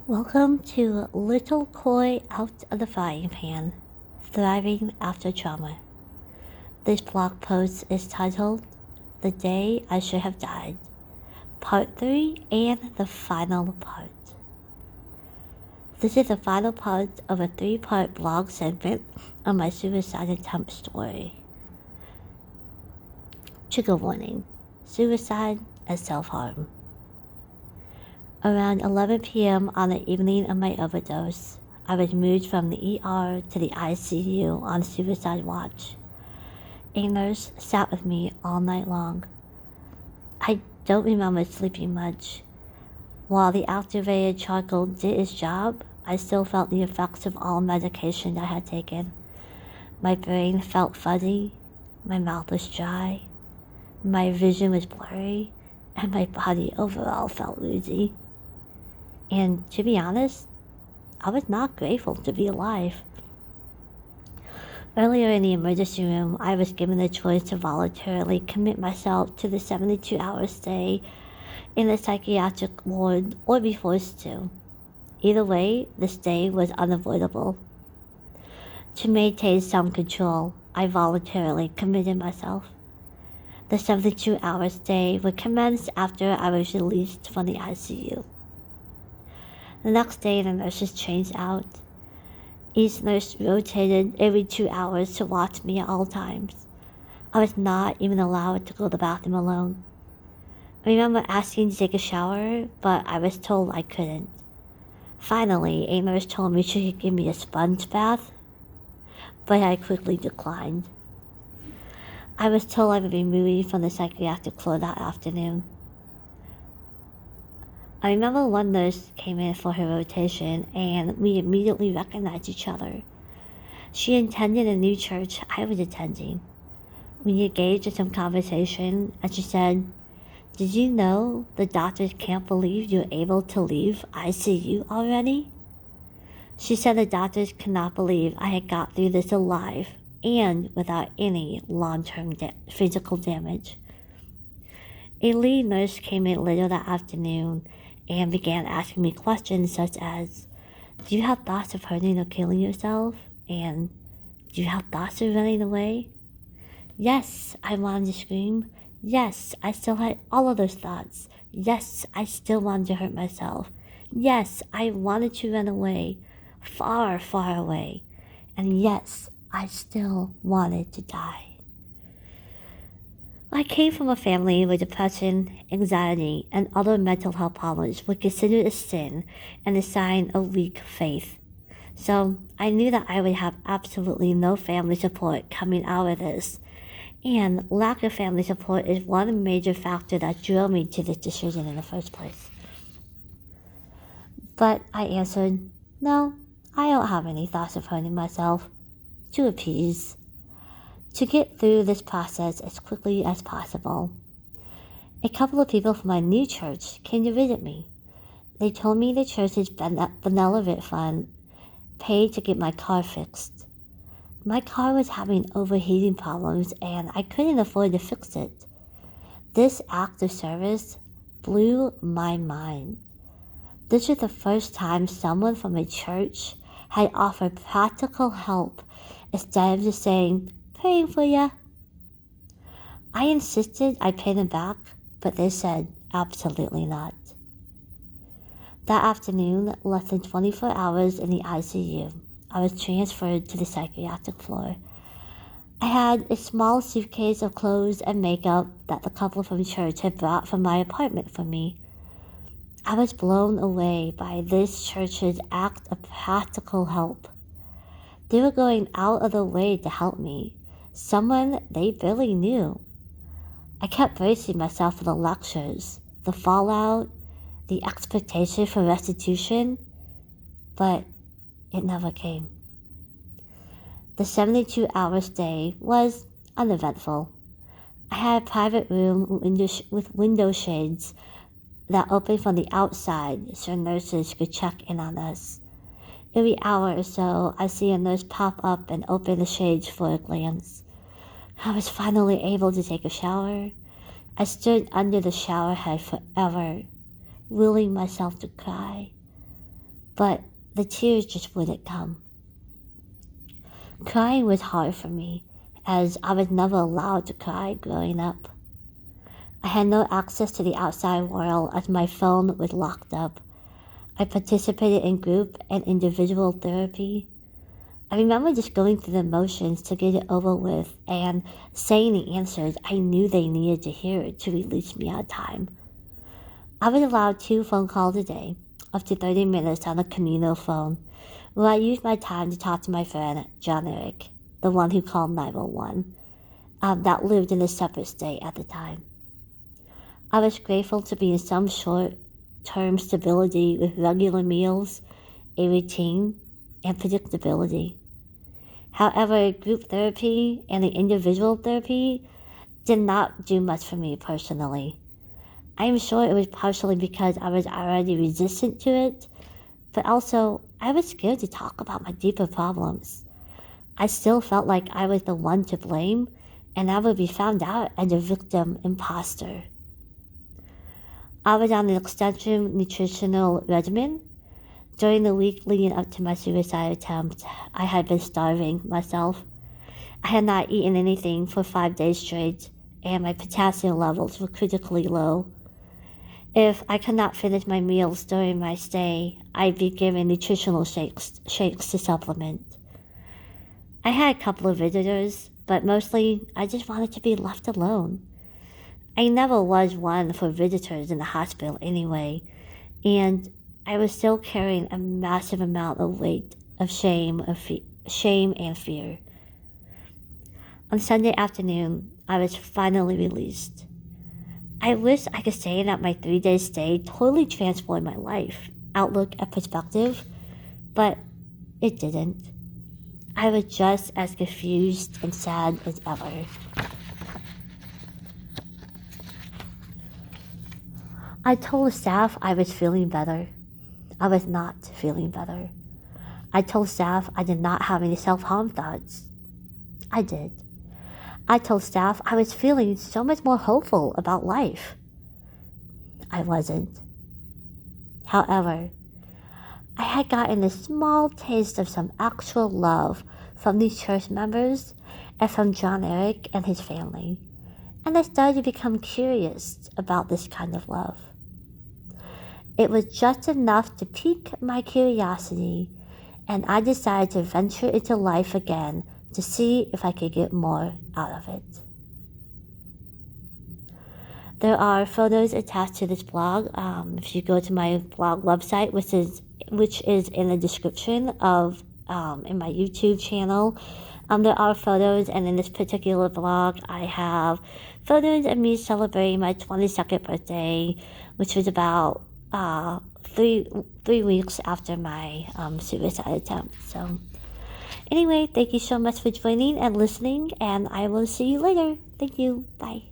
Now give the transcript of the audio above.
Welcome to Little Koi Out of the Frying Pan, Thriving After Trauma. This blog post is titled, The Day I Should Have Died, Part 3 and the final part. This is the final part of a 3-part blog segment on my suicide attempt story. Trigger warning, suicide and self-harm. Around 11 p.m. on the evening of my overdose, I was moved from the ER to the ICU on suicide watch. A nurse sat with me all night long. I don't remember sleeping much. While the activated charcoal did its job, I still felt the effects of all medication I had taken. My brain felt fuzzy, my mouth was dry, my vision was blurry, and my body overall felt woozy. And to be honest, I was not grateful to be alive. Earlier in the emergency room, I was given the choice to voluntarily commit myself to the 72-hour stay in the psychiatric ward or be forced to. Either way, the stay was unavoidable. To maintain some control, I voluntarily committed myself. The 72-hour stay would commence after I was released from the ICU. The next day, the nurses changed out. Each nurse rotated every 2 hours to watch me at all times. I was not even allowed to go to the bathroom alone. I remember asking to take a shower, but I was told I couldn't. Finally, a nurse told me she could give me a sponge bath, but I quickly declined. I was told I would be moving from the psychiatric floor that afternoon. I remember one nurse came in for her rotation, and we immediately recognized each other. She attended a new church I was attending. We engaged in some conversation, and she said, "Did you know the doctors can't believe you're able to leave ICU already?" She said the doctors could not believe I had got through this alive and without any long-term physical damage. A lead nurse came in later that afternoon and began asking me questions such as, "Do you have thoughts of hurting or killing yourself?" And, "Do you have thoughts of running away?" Yes, I wanted to scream. Yes, I still had all of those thoughts. Yes, I still wanted to hurt myself. Yes, I wanted to run away, far, far away. And yes, I still wanted to die. I came from a family where depression, anxiety, and other mental health problems were considered a sin and a sign of weak faith. So I knew that I would have absolutely no family support coming out of this. And lack of family support is one major factor that drove me to this decision in the first place. But I answered, "No, I don't have any thoughts of hurting myself," to appease. To get through this process as quickly as possible. A couple of people from my new church came to visit me. They told me the church's benevolent fund paid to get my car fixed. My car was having overheating problems and I couldn't afford to fix it. This act of service blew my mind. This was the first time someone from a church had offered practical help instead of just saying, "Praying for ya." I insisted I pay them back, but they said absolutely not. That afternoon, less than 24 hours in the ICU, I was transferred to the psychiatric floor. I had a small suitcase of clothes and makeup that the couple from church had brought from my apartment for me. I was blown away by this church's act of practical help. They were going out of their way to help me, someone they barely knew. I kept bracing myself for the lectures, the fallout, the expectation for restitution, but it never came. The 72-hour stay was uneventful. I had a private room with window shades that opened from the outside so nurses could check in on us. Every hour or so, I see a nurse pop up and open the shades for a glance. I was finally able to take a shower. I stood under the shower head forever, willing myself to cry. but the tears just wouldn't come. Crying was hard for me, as I was never allowed to cry growing up. I had no access to the outside world as my phone was locked up. I participated in group and individual therapy. I remember just going through the motions to get it over with and saying the answers I knew they needed to hear to release me out of time. I was allowed 2 phone calls a day, up to 30 minutes on a communal phone, where I used my time to talk to my friend, John Eric, the one who called 911, that lived in a separate state at the time. I was grateful to be in some short-term stability with regular meals, a routine, and predictability. However, group therapy and the individual therapy did not do much for me personally. I am sure it was partially because I was already resistant to it, but also I was scared to talk about my deeper problems. I still felt like I was the one to blame, and I would be found out as a victim imposter. I was on an extensive nutritional regimen. During the week leading up to my suicide attempt, I had been starving myself. I had not eaten anything for 5 days straight, and my potassium levels were critically low. If I could not finish my meals during my stay, I'd be given nutritional shakes to supplement. I had a couple of visitors, but mostly I just wanted to be left alone. I never was one for visitors in the hospital anyway, and I was still carrying a massive amount of weight of shame and fear. On Sunday afternoon, I was finally released. I wish I could say that my 3-day stay totally transformed my life, outlook, and perspective, but it didn't. I was just as confused and sad as ever. I told the staff I was feeling better. I was not feeling better. I told staff I did not have any self-harm thoughts. I did. I told staff I was feeling so much more hopeful about life. I wasn't. However, I had gotten a small taste of some actual love from these church members and from John Eric and his family, and I started to become curious about this kind of love. It was just enough to pique my curiosity, and I decided to venture into life again to see if I could get more out of it. There are photos attached to this blog. If you go to my blog website, which is in the description of in my YouTube channel, there are photos, and in this particular blog, I have photos of me celebrating my 22nd birthday, which was about 3 weeks after my suicide attempt. So anyway, thank you so much for joining and listening, and I will see you later. Thank you. Bye.